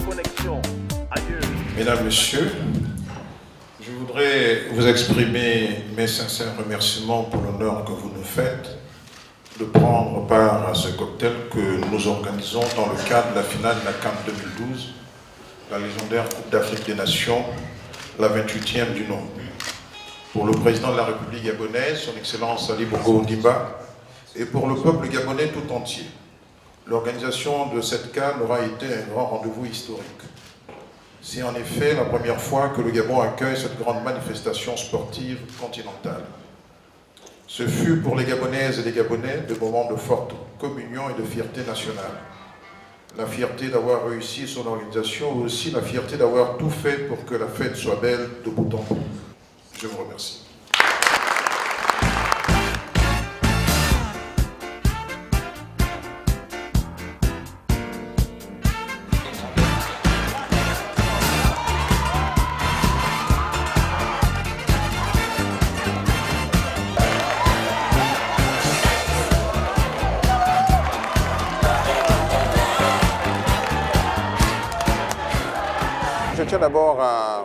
connexion. Adieu. Mesdames, Messieurs, je voudrais vous exprimer mes sincères remerciements pour l'honneur que vous nous faites de prendre part à ce cocktail que nous organisons dans le cadre de la finale de la CAN 2012, la légendaire Coupe d'Afrique des Nations, la 28e du nom. Pour le président de la République gabonaise, son Excellence Ali Bongo Ondimba, et pour le peuple gabonais tout entier. L'organisation de cette CAN aura été un grand rendez-vous historique. C'est en effet la première fois que le Gabon accueille cette grande manifestation sportive continentale. Ce fut pour les Gabonaises et les Gabonais des moments de forte communion et de fierté nationale. La fierté d'avoir réussi son organisation, mais aussi la fierté d'avoir tout fait pour que la fête soit belle de bout en bout. Je vous remercie. Je tiens d'abord à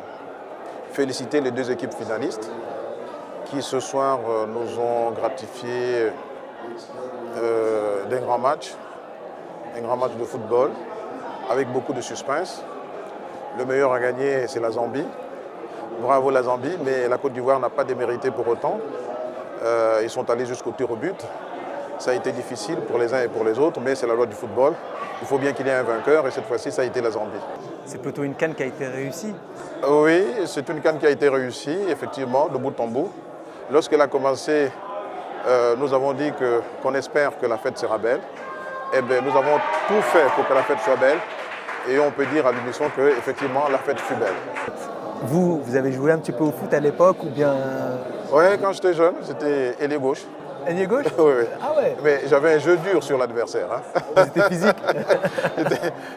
féliciter les deux équipes finalistes qui ce soir nous ont gratifié d'un grand match de football avec beaucoup de suspense. Le meilleur à gagner, c'est la Zambie. Bravo la Zambie, mais la Côte d'Ivoire n'a pas démérité pour autant. Ils sont allés jusqu'au tir au but. Ça a été difficile pour les uns et pour les autres, mais c'est la loi du football. Il faut bien qu'il y ait un vainqueur et cette fois-ci, ça a été la Zambie. C'est plutôt une CAN qui a été réussie. Oui, c'est une CAN qui a été réussie, effectivement, de bout en bout. Lorsqu'elle a commencé, nous avons dit qu'on espère que la fête sera belle. Eh bien, nous avons tout fait pour que la fête soit belle. Et on peut dire à l'unisson qu'effectivement, la fête fut belle. Vous avez joué un petit peu au foot à l'époque ou bien... Oui, quand j'étais jeune, j'étais ailier gauche. Ailier gauche? Oui, oui. Ah ouais. Mais j'avais un jeu dur sur l'adversaire. Hein. C'était physique.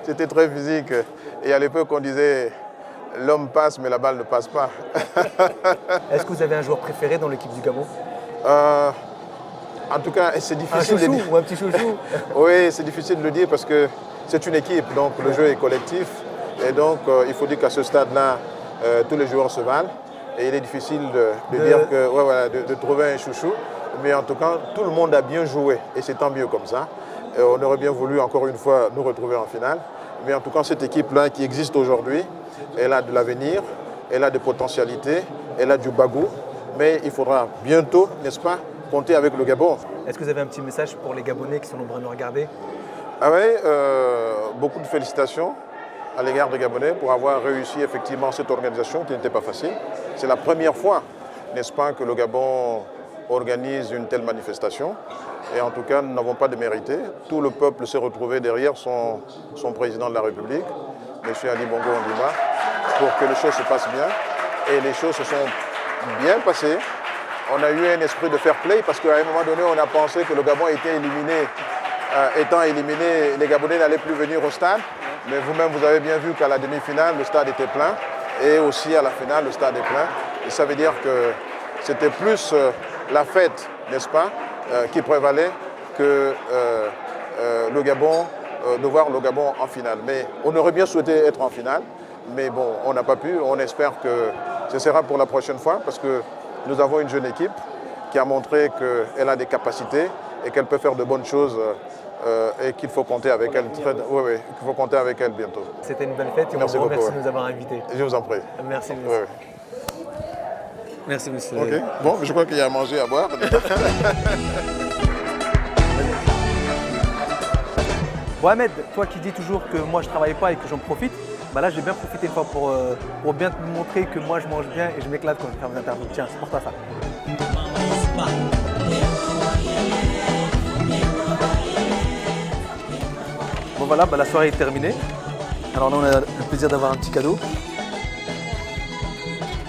C'était très physique. Et à l'époque, on disait l'homme passe, mais la balle ne passe pas. Est-ce que vous avez un joueur préféré dans l'équipe du Gabon? En tout cas, c'est difficile de dire. Un chouchou ou un petit chouchou? Oui, c'est difficile de le dire parce que c'est une équipe, donc le jeu est collectif. Et donc, il faut dire qu'à ce stade-là, tous les joueurs se valent. Et il est difficile de trouver un chouchou. Mais en tout cas, tout le monde a bien joué. Et c'est tant mieux comme ça. Et on aurait bien voulu, encore une fois, nous retrouver en finale. Mais en tout cas, cette équipe-là qui existe aujourd'hui, elle a de l'avenir, elle a des potentialités, elle a du bagou. Mais il faudra bientôt, n'est-ce pas, compter avec le Gabon. Est-ce que vous avez un petit message pour les Gabonais qui sont nombreux à nous regarder? Ah oui, beaucoup de félicitations à l'égard des Gabonais pour avoir réussi effectivement cette organisation qui n'était pas facile. C'est la première fois, n'est-ce pas, que le Gabon organise une telle manifestation. Et en tout cas, nous n'avons pas démérité. Tout le peuple s'est retrouvé derrière son président de la République, M. Ali Bongo Ondimba, pour que les choses se passent bien. Et les choses se sont bien passées. On a eu un esprit de fair play parce qu'à un moment donné, on a pensé que le Gabon était éliminé. Étant éliminé, les Gabonais n'allaient plus venir au stade. Mais vous-même, vous avez bien vu qu'à la demi-finale, le stade était plein. Et aussi à la finale, le stade est plein. Et ça veut dire que c'était plus la fête, n'est-ce pas, qui prévalait que le Gabon, de voir le Gabon en finale. Mais on aurait bien souhaité être en finale. Mais bon, on n'a pas pu. On espère que ce sera pour la prochaine fois parce que nous avons une jeune équipe qui a montré qu'elle a des capacités et qu'elle peut faire de bonnes choses et qu'il faut compter avec elle. Oui, qu'il faut compter avec elle bientôt. C'était une belle fête et merci on vous remercie beaucoup, de nous avoir invités. Je vous en prie. Merci, monsieur. Oui. Merci, monsieur. Ok. Bon, je crois qu'il y a à manger, à boire. Mohamed, toi qui dis toujours que moi je travaille pas et que j'en profite, bah là j'ai bien profité une fois pour bien te montrer que moi je mange bien et je m'éclate quand je fais mes interviews. Tiens, c'est pour toi ça. Bon voilà, bah, la soirée est terminée. Alors là on a le plaisir d'avoir un petit cadeau.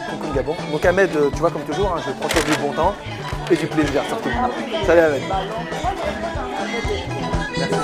Coucou le Gabon. Donc Ahmed, tu vois comme toujours, hein, je prends toujours du bon temps et du plaisir surtout. Salut Ahmed. Merci.